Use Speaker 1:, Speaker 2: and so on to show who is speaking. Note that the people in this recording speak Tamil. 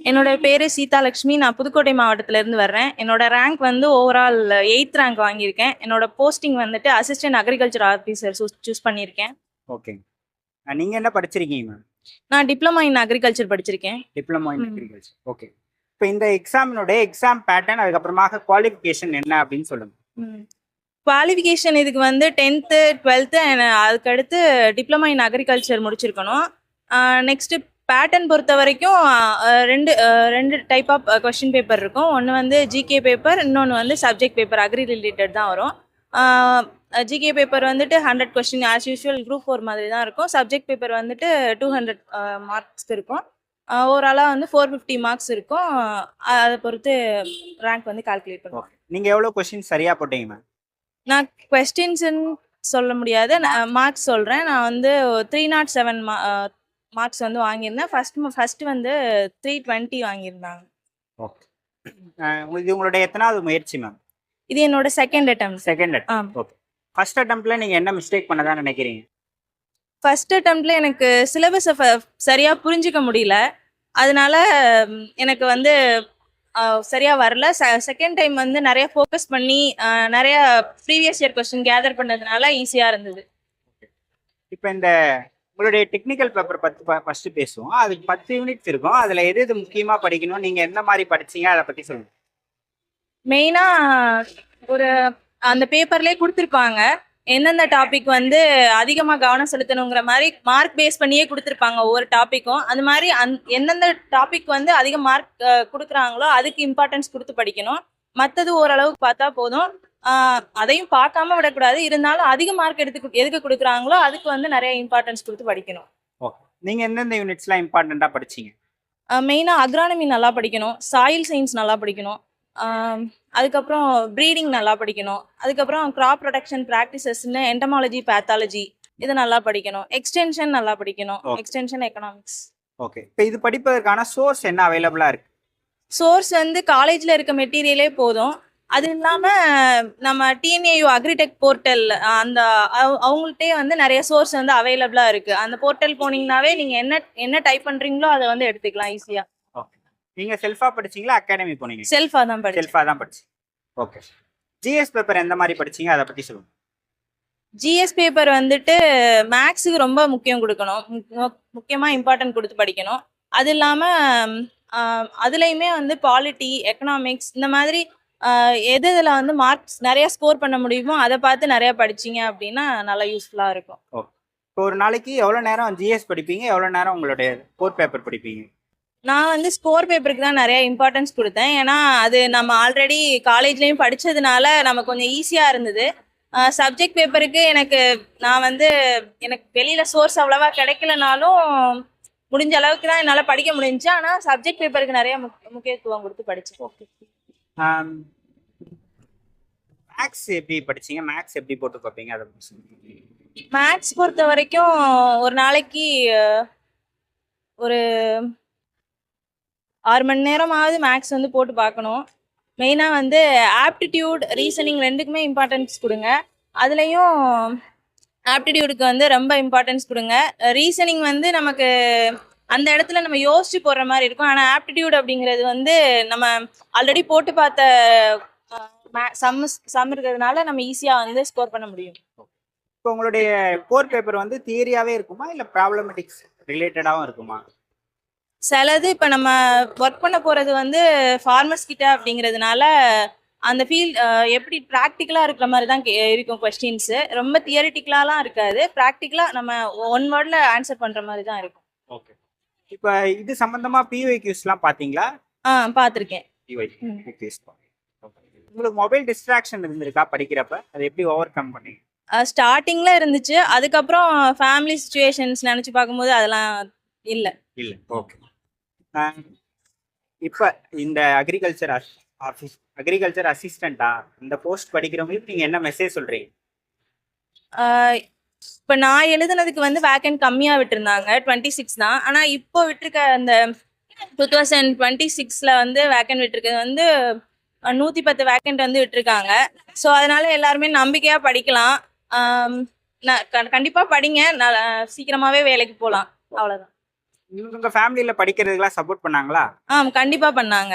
Speaker 1: என்னோட பேரு சீதாலட்சுமி. நான் புதுக்கோட்டை மாவட்டத்திலேருந்து வர்றேன். என்னோட ரேங்க் வந்து ஓவரால் 8th ரேங்க் வாங்கியிருக்கேன். என்னோட போஸ்டிங் வந்துட்டு அசிஸ்டன்ட் அக்ரிகல்ச்சர் ஆஃபீஸர் சூஸ் பண்ணியிருக்கேன்.
Speaker 2: ஓகே. நீங்க என்ன படிச்சிருக்கீங்க மேம்?
Speaker 1: நான் டிப்ளமா இன் அக்ரிகல்ச்சர் படிச்சிருக்கேன்.
Speaker 2: Diploma in agriculture. ஓகே. இப்போ இந்த எக்ஸாம் பேட்டர்ன் அதுக்கப்புறமாக குவாலிஃபிகேஷன் என்ன அப்படின்னு சொல்லுங்க.
Speaker 1: குவாலிஃபிகேஷன் இதுக்கு வந்து 10th 12th அதுக்கடுத்து டிப்ளமா இன் அக்ரிகல்ச்சர் முடிச்சிருக்கணும். நெக்ஸ்ட்டு பேட்டர்ன் பொறுத்த வரைக்கும் ரெண்டு டைப் ஆஃப் கொஸ்டின் பேப்பர் இருக்கும். ஒன்று வந்து ஜிகே பேப்பர், இன்னொன்று வந்து சப்ஜெக்ட் பேப்பர். அக்ரி ரிலேட்டட் தான் வரும். ஜிகே பேப்பர் வந்துட்டு 100 கொஸ்டின் ஆஸ் யூஷுவல் குரூப் 4 மாதிரி தான் இருக்கும். சப்ஜெக்ட் பேப்பர் வந்துட்டு 200 மார்க்ஸ்க்கு இருக்கும். ஓவராலாக வந்து 450 மார்க்ஸ் இருக்கும். அதை பொறுத்து ரேங்க் வந்து கால்குலேட் பண்ணுவோம்.
Speaker 2: நீங்கள் எவ்வளோ கொஸ்டின் சரியாக போட்டீங்க மேம்?
Speaker 1: நான் கொஸ்டின்ஸ்ன்னு சொல்ல முடியாது, நான் மார்க்ஸ் சொல்கிறேன். நான் வந்து 307 மார்க்ஸ் வந்து வாங்கியிருந்தேன். ஃபர்ஸ்ட் வந்து 320 வாங்கியிருந்தாங்க.
Speaker 2: ஓகே. இது உங்களுடைய எத்தனாவது முயற்சி மேம்?
Speaker 1: இது என்னோட செகண்ட் அட்டெம்ப்ட்.
Speaker 2: ஓகே. ஃபர்ஸ்ட் அட்டெம்ப்ட்ல நீங்கள் என்ன மிஸ்டேக் பண்ணதான் நினைக்கிறீங்க?
Speaker 1: ஃபர்ஸ்ட் அட்டெம்ப்ட்ல எனக்கு சிலபஸை சரியாக புரிஞ்சிக்க முடியல. அதனால எனக்கு வந்து சரியாக வரல. செகண்ட் டைம் வந்து நிறைய ஃபோக்கஸ் பண்ணி நிறைய ப்ரீவியஸ் இயர் கொஸ்டின் கேதர் பண்ணதுனால ஈஸியாக இருந்தது.
Speaker 2: இப்போ இந்த உங்களுடைய டெக்னிக்கல் பேப்பர் பற்றி ஃபர்ஸ்ட் பேசுவோம். அதுக்கு 10 யூனிட்ஸ் இருக்கும். அதில் எது எது முக்கியமாக படிக்கணும், நீங்கள் எந்த மாதிரி படிச்சீங்க அதை பற்றி சொல்லுங்கள்.
Speaker 1: மெயினாக அந்த பேப்பர்லேயே கொடுத்துருப்பாங்க எந்தெந்த டாபிக் வந்து அதிகமாக கவனம் செலுத்தணுங்கிற மாதிரி மார்க் பேஸ் பண்ணியே கொடுத்துருப்பாங்க ஒவ்வொரு டாப்பிக்கும். அது மாதிரி எந்தெந்த டாபிக் வந்து அதிக மார்க் கொடுக்குறாங்களோ அதுக்கு இம்பார்ட்டன்ஸ் கொடுத்து படிக்கணும். மற்றது ஓரளவுக்கு பார்த்தா போதும். அதையும் பார்க்காம விடக்கூடாது. இருந்தாலும் அதிக மார்க் எதுக்கு கொடுக்குறாங்களோ அதுக்கு வந்து நிறைய இம்பார்ட்டன்ஸ் கொடுத்து படிக்கணும்.
Speaker 2: ஓகே. நீங்கள் எந்தெந்த யூனிட்ஸ்லாம் இம்பார்ட்டண்ட்டாக படிச்சீங்க?
Speaker 1: மெயினாக அக்ரானமி நல்லா படிக்கணும், சாயில் சயின்ஸ் நல்லா படிக்கணும், அதுக்கப்புறம் ப்ரீடிங் நல்லா படிக்கணும், அதுக்கப்புறம் கிராப் ப்ரொடக்ஷன் ப்ராக்டிசஸ்ன்னு என்டமாலஜி பேத்தாலஜி இது நல்லா படிக்கணும், எக்ஸ்டென்ஷன் நல்லா படிக்கணும், எக்ஸ்டென்ஷன் எக்கனாமிக்ஸ்.
Speaker 2: ஓகே. இப்போ இது படிப்பதற்கான சோர்ஸ் என்ன அவைலபிளாக இருக்கு?
Speaker 1: சோர்ஸ் வந்து காலேஜில் இருக்க மெட்டீரியலே போதும். அது இல்லாமல் நம்ம டிஎன்ஏயு அக்ரிடெக் போர்ட்டல் அந்த அவங்கள்ட்டே வந்து நிறைய சோர்ஸ் வந்து அவைலபிளாக இருக்குது. அந்த போர்ட்டல் போனீங்கன்னாவே நீங்கள் என்ன டைப் பண்ணுறீங்களோ அதை வந்து எடுத்துக்கலாம் ஈஸியாக.
Speaker 2: நீங்க செல்ஃபா படிச்சீங்களா அகாடமி போனீங்க?
Speaker 1: செல்ஃபா தான்
Speaker 2: படிச்சீங்க. ஓகே. ஜிஎஸ் பேப்பர் எந்த மாதிரி படிச்சீங்க அதை பத்தி சொல்லுங்க.
Speaker 1: ஜிஎஸ் பேப்பர் வந்துட்டு மேக்ஸுக்கு ரொம்ப முக்கியம் கொடுக்கணும், முக்கியமாக இம்பார்ட்டன்ட் கொடுத்து படிக்கணும். அது இல்லாமல் அதுலேயுமே வந்து பாலிட்டி, எக்கனாமிக்ஸ் இந்த மாதிரி இதில் வந்து மார்க்ஸ் நிறையா ஸ்கோர் பண்ண முடியுமோ அதை பார்த்து நிறையா படிச்சிங்க அப்படின்னா நல்லா யூஸ்ஃபுல்லாக இருக்கும்.
Speaker 2: ஓகே. இப்போ ஒரு நாளைக்கு எவ்வளோ நேரம் ஜிஎஸ் படிப்பீங்க, எவ்வளோ நேரம் உங்களுடைய கோர் பேப்பர் படிப்பீங்க?
Speaker 1: நான் வந்து ஸ்கோர் பேப்பருக்கு தான் நிறைய இம்பார்ட்டன்ஸ் கொடுத்தேன். ஏன்னா அது நம்ம ஆல்ரெடி காலேஜ்லேயும் படித்ததுனால நமக்கு கொஞ்சம் ஈஸியாக இருந்தது. சப்ஜெக்ட் பேப்பருக்கு நான் வந்து எனக்கு வெளியில் சோர்ஸ் அவ்வளோவா கிடைக்கலனாலும் முடிஞ்ச அளவுக்கு தான் என்னால் படிக்க முடிஞ்சிச்சு. ஆனால் சப்ஜெக்ட் பேப்பருக்கு நிறைய முக்கியத்துவம் கொடுத்து படித்தேன். ஓகே.
Speaker 2: மேக்ஸ் எப்படி படிச்சீங்க? மேக்ஸ் எப்படி போட்டு பார்ப்பீங்க அதை?
Speaker 1: மேக்ஸ் பொறுத்த வரைக்கும் ஒரு நாளைக்கு ஒரு 6 மணி நேரமாவது மேக்ஸ் வந்து போட்டு பார்க்கணும். மெயினாக வந்து ஆப்டிடியூட், ரீசனிங் ரெண்டுக்குமே இம்பார்ட்டன்ஸ் கொடுங்க. அதுலேயும் ஆப்டிடியூடுக்கு வந்து ரொம்ப இம்பார்ட்டன்ஸ் கொடுங்க. ரீசனிங் வந்து நமக்கு அந்த இடத்துல நம்ம யோசிச்சு போடுற மாதிரி இருக்கும். ஆனால் ஆப்டிடியூட் அப்படிங்கிறது வந்து நம்ம ஆல்ரெடி போட்டு பார்த்த சம் இருக்கிறதுனால நம்ம ஈஸியாக வந்து ஸ்கோர் பண்ண முடியும்.
Speaker 2: இப்போ உங்களுடைய கோர் பேப்பர் வந்து தியரியாவே இருக்குமா இல்லை ப்ராப்ளமேட்டிக்ஸ் ரிலேட்டடாகவும் இருக்குமா?
Speaker 1: சிலது இப்போ நம்ம ஒர்க் பண்ண போகிறது வந்து ஃபார்மர்ஸ் கிட்ட அப்படிங்கிறதுனால அந்த ஃபீல்ட் எப்படி ப்ராக்டிக்கலாக இருக்கிற மாதிரி தான் இருக்கும். கொஸ்டின்ஸு ரொம்ப தியரிட்டிக்கலாலாம் இருக்காது, ப்ராக்டிக்கலாக நம்ம ஒன் வேர்டில் ஆன்சர் பண்ணுற மாதிரி தான் இருக்கும்.
Speaker 2: ஓகே. இப்போ இது சம்மந்தமாக பிஒய்க்யூஸ்லாம் பார்த்தீங்களா?
Speaker 1: பார்த்துருக்கேன்.
Speaker 2: உங்களுக்கு மொபைல் டிஸ்ட்ராக்ஷன் இருந்திருக்கா படிக்கிறப்ப? அதை எப்படி ஓவர் கம் பண்ணீங்க?
Speaker 1: ஸ்டார்டிங்கில் இருந்துச்சு, அதுக்கப்புறம் ஃபேமிலி சுச்சுவேஷன்ஸ் நினச்சி பார்க்கும்போது அதெல்லாம் இல்லை.
Speaker 2: ஓகே. இப்போ இந்த அக்ரிகல்ச்சர் அசிஸ்டண்டா இந்த போஸ்ட் படிக்கிறவங்களுக்கு நீங்கள் என்ன மெசேஜ் சொல்கிறீங்க?
Speaker 1: இப்போ நான் எழுதுனதுக்கு வந்து வேக்கன்ட் கம்மியாக விட்டுருந்தாங்க, 26 தான். ஆனால் இப்போ விட்டுருக்க அந்த 2026 வந்து வேக்கன்ட் விட்டுருக்கிறது வந்து 110 வேக்கன்ட் வந்து விட்டுருக்காங்க. ஸோ அதனால எல்லாருமே நம்பிக்கையாக படிக்கலாம். கண்டிப்பாக படிங்க, சீக்கிரமாகவே வேலைக்கு போகலாம். அவ்வளோதான்.
Speaker 2: உங்க ஃபேமிலியில படிக்கிறதுக்கெல்லாம் சப்போர்ட் பண்ணாங்களா?
Speaker 1: கண்டிப்பாக பண்ணாங்க.